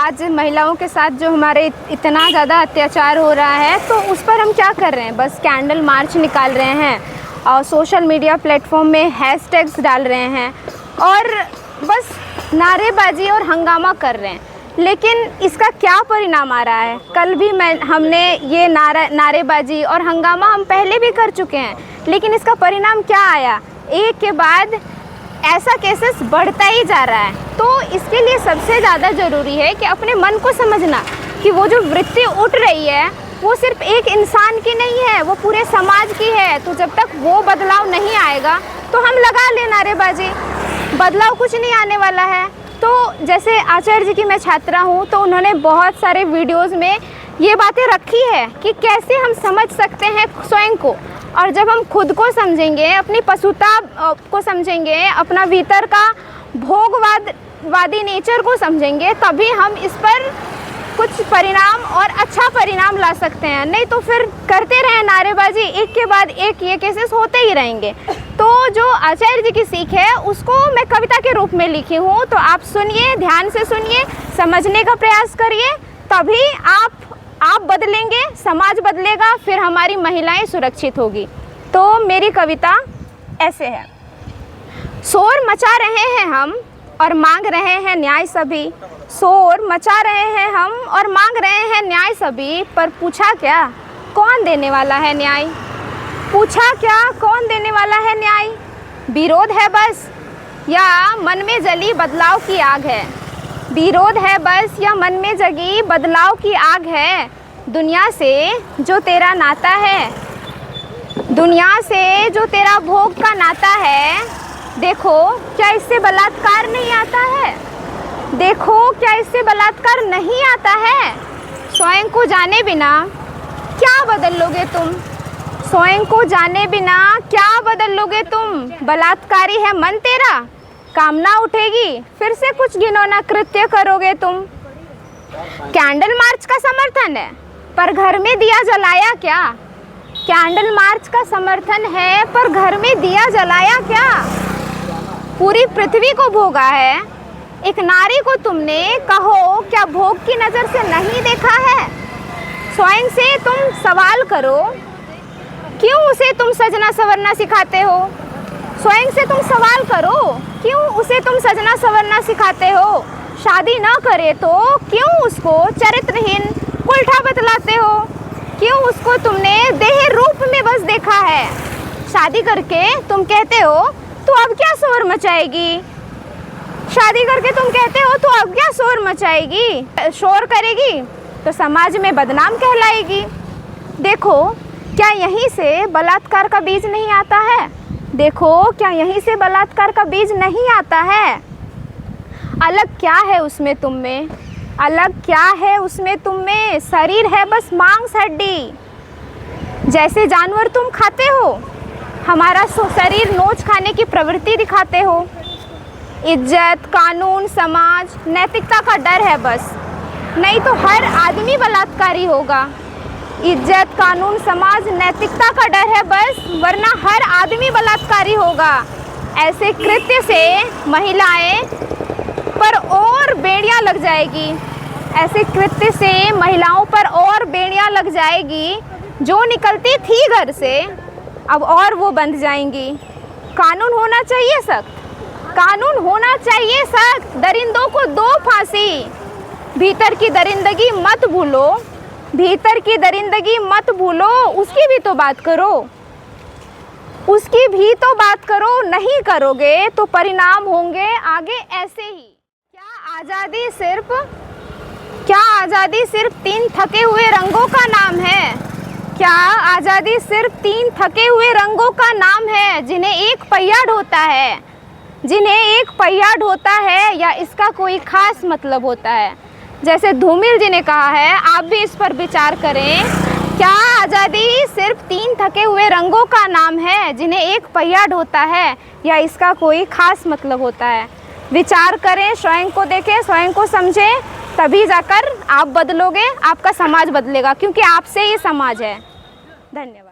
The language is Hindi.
आज महिलाओं के साथ जो हमारे इतना ज़्यादा अत्याचार हो रहा है, तो उस पर हम क्या कर रहे हैं? बस कैंडल मार्च निकाल रहे हैं और सोशल मीडिया प्लेटफॉर्म में हैशटैग्स डाल रहे हैं और बस नारेबाजी और हंगामा कर रहे हैं। लेकिन इसका क्या परिणाम आ रहा है? कल भी हमने ये नारेबाजी और हंगामा हम पहले भी कर चुके हैं, लेकिन इसका परिणाम क्या आया? एक के बाद ऐसा केसेस बढ़ता ही जा रहा है। तो इसके लिए सबसे ज़्यादा ज़रूरी है कि अपने मन को समझना कि वो जो वृत्ति उठ रही है वो सिर्फ एक इंसान की नहीं है, वो पूरे समाज की है। तो जब तक वो बदलाव नहीं आएगा तो हम लगा लें नारेबाजी, बदलाव कुछ नहीं आने वाला है। तो जैसे आचार्य जी की मैं छात्रा हूँ, तो उन्होंने बहुत सारे वीडियोज़ में ये बातें रखी है कि कैसे हम समझ सकते हैं स्वयं को। और जब हम खुद को समझेंगे, अपनी पशुता को समझेंगे, अपना भीतर का भोगवादी नेचर को समझेंगे, तभी हम इस पर कुछ परिणाम और अच्छा परिणाम ला सकते हैं। नहीं तो फिर करते रहें नारेबाजी, एक के बाद एक ये केसेस होते ही रहेंगे। तो जो आचार्य जी की सीख है उसको मैं कविता के रूप में लिखी हूँ, तो आप सुनिए, ध्यान से सुनिए, समझने का प्रयास करिए, तभी आप बदलेंगे, समाज बदलेगा, फिर हमारी महिलाएं सुरक्षित होगी। तो मेरी कविता ऐसे है। शोर मचा रहे हैं हम और मांग रहे हैं न्याय सभी, शोर मचा रहे हैं हम और मांग रहे हैं न्याय सभी, पर पूछा क्या कौन देने वाला है न्याय? पूछा क्या कौन देने वाला है न्याय? विरोध है बस या मन में जली बदलाव की आग है? विरोध है बस या मन में जगी बदलाव की आग है? दुनिया से जो तेरा नाता है, दुनिया से जो तेरा भोग का नाता है, देखो क्या इससे बलात्कार नहीं आता है? देखो क्या इससे बलात्कार नहीं आता है? स्वयं को जाने बिना क्या बदल लोगे तुम? स्वयं को जाने बिना क्या बदल लोगे तुम? बलात्कारी है मन तेरा, कामना उठेगी फिर से कुछ घिनौना कृत्य करोगे तुम। कैंडल मार्च का समर्थन है पर घर में दिया जलाया क्या? कैंडल मार्च का समर्थन है पर घर में दिया जलाया क्या? पूरी पृथ्वी को भोगा है, एक नारी को तुमने कहो क्या भोग की नज़र से नहीं देखा है? स्वयं से तुम सवाल करो, क्यों उसे तुम सजना संवरना सिखाते हो? स्वयं से तुम सवाल करो, क्यों उसे तुम सजना संवरना सिखाते हो? शादी ना करे तो क्यों उसको चरित्रहीन उल्टा बतलाते हो? क्यों उसको तुमने देह रूप में बस देखा है? शादी करके तुम कहते हो तो अब क्या शोर मचाएगी? शादी करके तुम कहते हो तो अब क्या शोर मचाएगी? शोर करेगी तो समाज में बदनाम कहलाएगी। देखो क्या यहीं से बलात्कार का बीज नहीं आता है? देखो क्या यहीं से बलात्कार का बीज नहीं आता है? अलग क्या है उसमें तुम में? अलग क्या है उसमें तुम में? शरीर है बस मांस हड्डी, जैसे जानवर तुम खाते हो, हमारा शरीर नोच खाने की प्रवृत्ति दिखाते हो। इज्जत, कानून, समाज, नैतिकता का डर है बस, नहीं तो हर आदमी बलात्कारी होगा। इज्जत, कानून, समाज, नैतिकता का डर है बस, वरना हर आदमी बलात्कारी होगा। ऐसे कृत्य से महिलाएं पर और बेड़ियां लग जाएगी, ऐसे कृत्य से महिलाओं पर और बेड़ियां लग जाएगी। जो निकलती थी घर से अब और वो बंध जाएंगी। कानून होना चाहिए सख्त, कानून होना चाहिए सख्त, दरिंदों को दो फांसी। भीतर की दरिंदगी मत भूलो, भीतर की दरिंदगी मत भूलो, उसकी भी तो बात करो, उसकी भी तो बात करो। नहीं करोगे तो परिणाम होंगे आगे ऐसे ही। क्या आज़ादी सिर्फ तीन थके हुए रंगों का नाम है? क्या आज़ादी सिर्फ तीन थके हुए रंगों का नाम है, जिन्हें एक पहिया ढोता है, जिन्हें एक पहिया ढोता है, या इसका कोई खास मतलब होता है? जैसे धूमिल जी ने कहा है, आप भी इस पर विचार करें। क्या आज़ादी सिर्फ तीन थके हुए रंगों का नाम है, जिन्हें एक पहिया ढोता है, या इसका कोई खास मतलब होता है? विचार करें, स्वयं को देखें, स्वयं को समझें, तभी जाकर आप बदलोगे, आपका समाज बदलेगा, क्योंकि आपसे ये समाज है। धन्यवाद।